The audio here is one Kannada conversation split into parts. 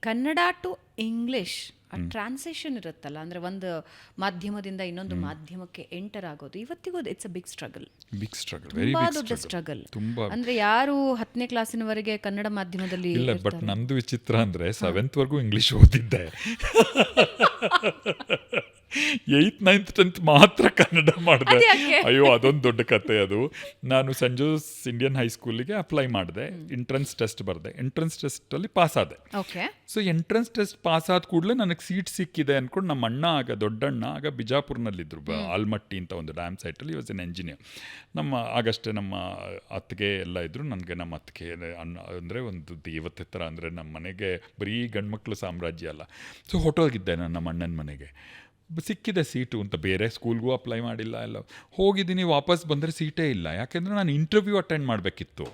ಕನ್ನಡ ಟು ಇಂಗ್ಲಿಷ್ ಟ್ರಾನ್ಸಿಷನ್ ಇರುತ್ತಲ್ಲ, ಅಂದರೆ ಒಂದು ಮಾಧ್ಯಮದಿಂದ ಇನ್ನೊಂದು ಮಾಧ್ಯಮಕ್ಕೆ ಎಂಟರ್ ಆಗೋದು ಇವತ್ತಿಗೂ ಇಟ್ಸ್ ಅ ಬಿಗ್ ಸ್ಟ್ರಗಲ್. ತುಂಬಾ ದೊಡ್ಡ ಸ್ಟ್ರಗಲ್. ಅಂದ್ರೆ ಯಾರು 10ನೇ ಕ್ಲಾಸಿನವರೆಗೆ ಕನ್ನಡ ಮಾಧ್ಯಮದಲ್ಲಿ ಇಲ್ಲ, ಬಟ್ ನಂದು ವಿಚಿತ್ರ ಅಂದ್ರೆ 7th ವರೆಗೂ ಇಂಗ್ಲಿಷ್ ಓದಿದ್ದೆ. 8th 9th 10th ಮಾತ್ರ ಕನ್ನಡ ಮಾಡಿದೆ. ಅಯ್ಯೋ, ಅದೊಂದು ದೊಡ್ಡ ಕತೆ ಅದು. ನಾನು ಸೆಂಟ್ ಜೋಸೆಫ್ ಇಂಡಿಯನ್ ಹೈಸ್ಕೂಲಿಗೆ ಅಪ್ಲೈ ಮಾಡಿದೆ, ಎಂಟ್ರೆನ್ಸ್ ಟೆಸ್ಟ್ ಬರೆದೆ, ಎಂಟ್ರೆನ್ಸ್ ಟೆಸ್ಟಲ್ಲಿ ಪಾಸ್ ಆದೆ. ಸೊ ಎಂಟ್ರೆನ್ಸ್ ಟೆಸ್ಟ್ ಪಾಸ್ ಆದ ಕೂಡಲೇ ನನಗೆ ಸೀಟ್ ಸಿಕ್ಕಿದೆ ಅಂದ್ಕೊಂಡು ನಮ್ಮ ಅಣ್ಣ, ಆಗ ದೊಡ್ಡಣ್ಣ, ಆಗ ಬಿಜಾಪುರ್ನಲ್ಲಿದ್ದರು, ಆಲ್ಮಟ್ಟಿ ಅಂತ ಒಂದು ಡ್ಯಾಮ್ ಸೈಟಲ್ಲಿ ವಾಸ್ ಎನ್ ಎಂಜಿನಿಯರ್. ಆಗಷ್ಟೇ ನಮ್ಮ ಅತ್ತಿಗೆ ಎಲ್ಲ ಇದ್ದರು. ನನಗೆ ನಮ್ಮ ಅತ್ತಿಗೆ ಅಂದರೆ ಒಂದು ದೇವತೆ ಥರ, ಅಂದರೆ ನಮ್ಮ ಮನೆಗೆ ಬರೀ ಗಂಡ್ಮಕ್ಳು ಸಾಮ್ರಾಜ್ಯ ಅಲ್ಲ. ಸೊ ಹೊಟ್ಟೋಗಿದ್ದೆ ನಾನು ನಮ್ಮ ಅಣ್ಣನ ಮನೆಗೆ. ಸಿಕ್ಕಿದೆ ಸೀಟು ಅಂತ, ಬೇರೆ ಸ್ಕೂಲ್ಗೂ ಅಪ್ಲೈ ಮಾಡಿಲ್ಲ, ಎಲ್ಲ ಹೋಗಿದ್ದೀನಿ. ವಾಪಸ್ ಬಂದರೆ ಸೀಟೇ ಇಲ್ಲ. ಯಾಕೆಂದರೆ ನಾನು ಇಂಟರ್ವ್ಯೂ ಅಟೆಂಡ್ ಮಾಡಬೇಕಿತ್ತು.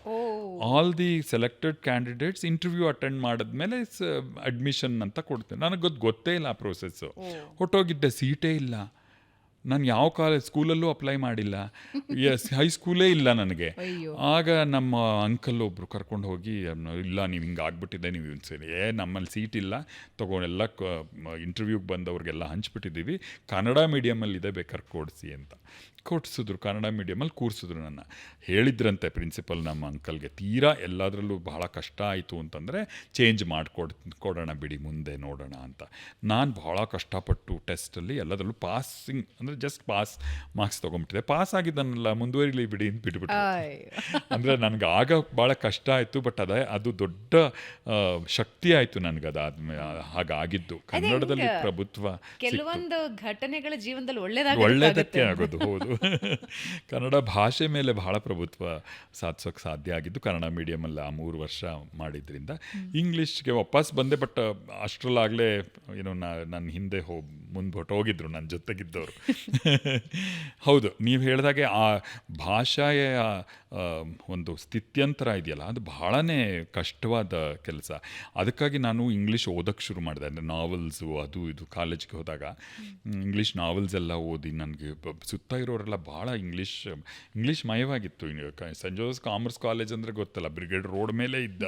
All the selected candidates interview attend ಮಾಡಿದ್ಮೇಲೆ ಅಡ್ಮಿಷನ್ ಅಂತ ಕೊಡ್ತೇನೆ. ನನಗೆ ಗೊತ್ತೇ ಇಲ್ಲ ಆ ಪ್ರೋಸೆಸ್ಸು. ಹೊಟ್ಟೋಗಿದ್ದೆ, ಸೀಟೇ ಇಲ್ಲ. ನಾನು ಯಾವ ಸ್ಕೂಲಲ್ಲೂ ಅಪ್ಲೈ ಮಾಡಿಲ್ಲ, ಹೈಸ್ಕೂಲೇ ಇಲ್ಲ ನನಗೆ. ಆಗ ನಮ್ಮ ಅಂಕಲ್ ಒಬ್ಬರು ಕರ್ಕೊಂಡು ಹೋಗಿ, ಇಲ್ಲ ನೀವು ಹಿಂಗೆ ಆಗ್ಬಿಟ್ಟಿದೆ, ನೀವು ಸರಿ ನಮ್ಮಲ್ಲಿ ಸೀಟ್ ಇಲ್ಲ, ಎಲ್ಲ ಇಂಟರ್ವ್ಯೂಗೆ ಬಂದವ್ರಿಗೆಲ್ಲ ಹಂಚ್ಬಿಟ್ಟಿದ್ದೀವಿ, ಕನ್ನಡ ಮೀಡಿಯಮಲ್ಲಿದೆ, ಬೇಕಾದ್ರೆ ಕೊಡಿಸಿ ಅಂತ ಕೊಡಿಸಿದ್ರು. ಕನ್ನಡ ಮೀಡಿಯಮಲ್ಲಿ ಕೂರಿಸಿದ್ರು. ನನ್ನ ಹೇಳಿದ್ರಂತೆ ಪ್ರಿನ್ಸಿಪಲ್ ನಮ್ಮ ಅಂಕಲ್ಗೆ, ತೀರಾ ಎಲ್ಲದರಲ್ಲೂ ಬಹಳ ಕಷ್ಟ ಆಯಿತು ಅಂತಂದರೆ ಚೇಂಜ್ ಕೊಡೋಣ ಬಿಡಿ, ಮುಂದೆ ನೋಡೋಣ ಅಂತ. ನಾನು ಭಾಳ ಕಷ್ಟಪಟ್ಟು ಟೆಸ್ಟಲ್ಲಿ ಎಲ್ಲದರಲ್ಲೂ ಪಾಸಿಂಗ್ ಅಂದರೆ ಜಸ್ಟ್ ಪಾಸ್ ಮಾರ್ಕ್ಸ್ ತೊಗೊಂಬಿಟ್ಟಿದೆ. ಪಾಸ್ ಆಗಿದ್ದನ್ನಲ್ಲ, ಮುಂದುವರಿಲಿ ಬಿಡಿ ಅಂತ ಬಿಟ್ಬಿಟ್ಟು. ಅಂದರೆ ನನಗೆ ಆಗ ಭಾಳ ಕಷ್ಟ ಆಯಿತು, ಬಟ್ ಅದು ದೊಡ್ಡ ಶಕ್ತಿ ಆಯಿತು ನನಗೆ. ಹಾಗಾಗಿದ್ದು ಕನ್ನಡದಲ್ಲಿ ಪ್ರಭುತ್ವ, ಕೆಲವೊಂದು ಘಟನೆಗಳ ಜೀವನದಲ್ಲಿ ಒಳ್ಳೆಯದಕ್ಕೆ ಆಗೋದು. ಹೌದು, ಕನ್ನಡ ಭಾಷೆ ಮೇಲೆ ಬಹಳ ಪ್ರಭುತ್ವ ಸಾಧಿಸೋಕೆ ಸಾಧ್ಯ ಆಗಿದ್ದು ಕನ್ನಡ ಮೀಡಿಯಮಲ್ಲಿ ಆ 3 ವರ್ಷ ಮಾಡಿದ್ರಿಂದ. ಇಂಗ್ಲೀಷ್ಗೆ ವಾಪಸ್ ಬಂದೆ, ಬಟ್ ಅಷ್ಟರಲ್ಲಾಗಲೇ ಏನೋ ನನ್ನ ಹಿಂದೆ ಮುಂದೆ ಹೊಟ್ಟೋಗಿದ್ರು ನನ್ನ ಜೊತೆಗಿದ್ದವರು. ಹೌದು, ನೀವು ಹೇಳಿದಾಗೆ ಆ ಭಾಷೆಯ ಒಂದು ಸ್ಥಿತ್ಯಂತರ ಇದೆಯಲ್ಲ, ಅದು ಬಹಳನೇ ಕಷ್ಟವಾದ ಕೆಲಸ. ಅದಕ್ಕಾಗಿ ನಾನು ಇಂಗ್ಲೀಷ್ ಓದೋಕ್ಕೆ ಶುರು ಮಾಡಿದೆ. ಅಂದರೆ ನಾವೆಲ್ಸು ಅದು ಇದು ಕಾಲೇಜ್ಗೆ ಹೋದಾಗ ಇಂಗ್ಲೀಷ್ ನಾವೆಲ್ಸ್ ಎಲ್ಲ ಓದಿ, ನನಗೆ ಸುತ್ತ ಇರೋರೆಲ್ಲ ಭಾಳ ಇಂಗ್ಲೀಷ್ ಮಯವಾಗಿತ್ತು. ಸೆಂಟ್ ಜೋಸೆಫ್ ಕಾಮರ್ಸ್ ಕಾಲೇಜ್ ಅಂದರೆ ಗೊತ್ತಲ್ಲ, ಬ್ರಿಗೇಡ್ ರೋಡ್ ಮೇಲೆ ಇದ್ದ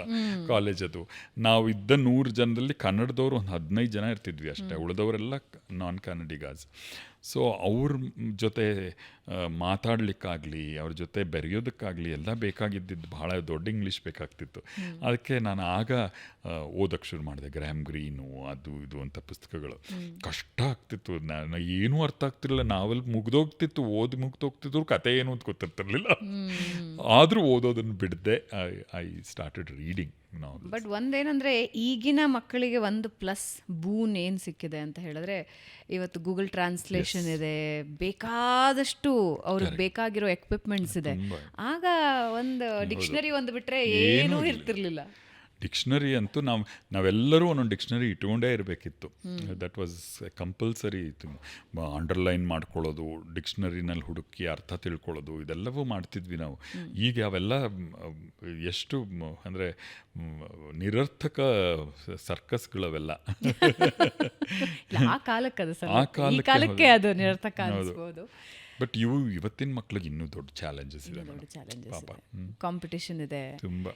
ಕಾಲೇಜ್ ಅದು. ನಾವು ಇದ್ದ 100 ಜನರಲ್ಲಿ ಕನ್ನಡದವರು ಒಂದು 15 ಜನ ಇರ್ತಿದ್ವಿ ಅಷ್ಟೇ, ಉಳಿದವರೆಲ್ಲ ನಾನ್ ಕನ್ನಡಿಗಾಸ್. ಸೊ ಅವ್ರ ಜೊತೆ ಮಾತಾಡಲಿಕ್ಕಾಗಲಿ, ಅವ್ರ ಜೊತೆ ಬೆರೆಯೋದಕ್ಕಾಗಲಿ ಎಲ್ಲ ಬೇಕಾಗಿದ್ದಿದ್ದು ಭಾಳ ದೊಡ್ಡ ಇಂಗ್ಲೀಷ್ ಬೇಕಾಗ್ತಿತ್ತು. ಅದಕ್ಕೆ ನಾನು ಆಗ ಓದೋಕ್ಕೆ ಶುರು ಮಾಡಿದೆ. ಗ್ರ್ಯಾಮ್ ಗ್ರೀನು ಅದು ಇದು ಅಂತ ಪುಸ್ತಕಗಳು. ಕಷ್ಟ ಆಗ್ತಿತ್ತು, ನಾನು ಏನೂ ಅರ್ಥ ಆಗ್ತಿರಲಿಲ್ಲ. ನಾವೆಲ್ಲ ಮುಗ್ದೋಗ್ತಿತ್ತು, ಮುಗ್ದೋಗ್ತಿದ್ರು, ಕತೆ ಏನು ಅಂತ ಗೊತ್ತಿರ್ತಿರ್ಲಿಲ್ಲ. ಆದರೂ ಓದೋದನ್ನು ಬಿಡದೆ ಐ ಸ್ಟಾರ್ಟೆಡ್ ರೀಡಿಂಗ್. ಬಟ್ ಒಂದೇನಂದರೆ, ಈಗಿನ ಮಕ್ಕಳಿಗೆ ಒಂದು ಪ್ಲಸ್ ಬೂನ್ ಏನು ಸಿಕ್ಕಿದೆ ಅಂತ ಹೇಳಿದ್ರೆ, ಇವತ್ತು ಗೂಗಲ್ ಟ್ರಾನ್ಸ್ಲೇಷನ್ ಇದೆ, ಬೇಕಾದಷ್ಟು ಅವ್ರಿಗೆ ಬೇಕಾಗಿರೋ ಎಕ್ವಿಪ್ಮೆಂಟ್ಸ್ ಇದೆ. ಆಗ ಒಂದು ಡಿಕ್ಷನರಿ ಒಂದು ಬಿಟ್ಟರೆ ಏನೂ ಇರ್ತಿರ್ಲಿಲ್ಲ. ಡಿಕ್ಷನರಿ ಅಂತೂ ನಾವೆಲ್ಲರೂ ಒಂದೊಂದು ಡಿಕ್ಷನರಿ ಇಟ್ಕೊಂಡೇ ಇರಬೇಕಿತ್ತು. ದಟ್ ವಾಸ್ ಕಂಪಲ್ಸರಿ ಇತ್ತು. ಅಂಡರ್ಲೈನ್ ಮಾಡ್ಕೊಳ್ಳೋದು, ಡಿಕ್ಷನರಿನಲ್ಲಿ ಹುಡುಕಿ ಅರ್ಥ ತಿಳ್ಕೊಳ್ಳೋದು, ಇದೆಲ್ಲವೂ ಮಾಡ್ತಿದ್ವಿ ನಾವು. ಈಗ ಅವೆಲ್ಲ ಎಷ್ಟು ಅಂದರೆ ನಿರರ್ಥಕ ಸರ್ಕಸ್ಗಳವೆಲ್ಲ. ಆ ಕಾಲಕ್ಕೆ ಅದು ನಿರರ್ಥಕ ಅನಿಸ್ಬೋದು. ಬಟ್ ಇವತ್ತಿನ ಮಕ್ಳಿಗೆ ಇನ್ನೂ ದೊಡ್ಡ ಚಾಲೆಂಜಸ್ ಇದೆ, ಕಾಂಪಿಟೇಷನ್ ಇದೆ ತುಂಬ.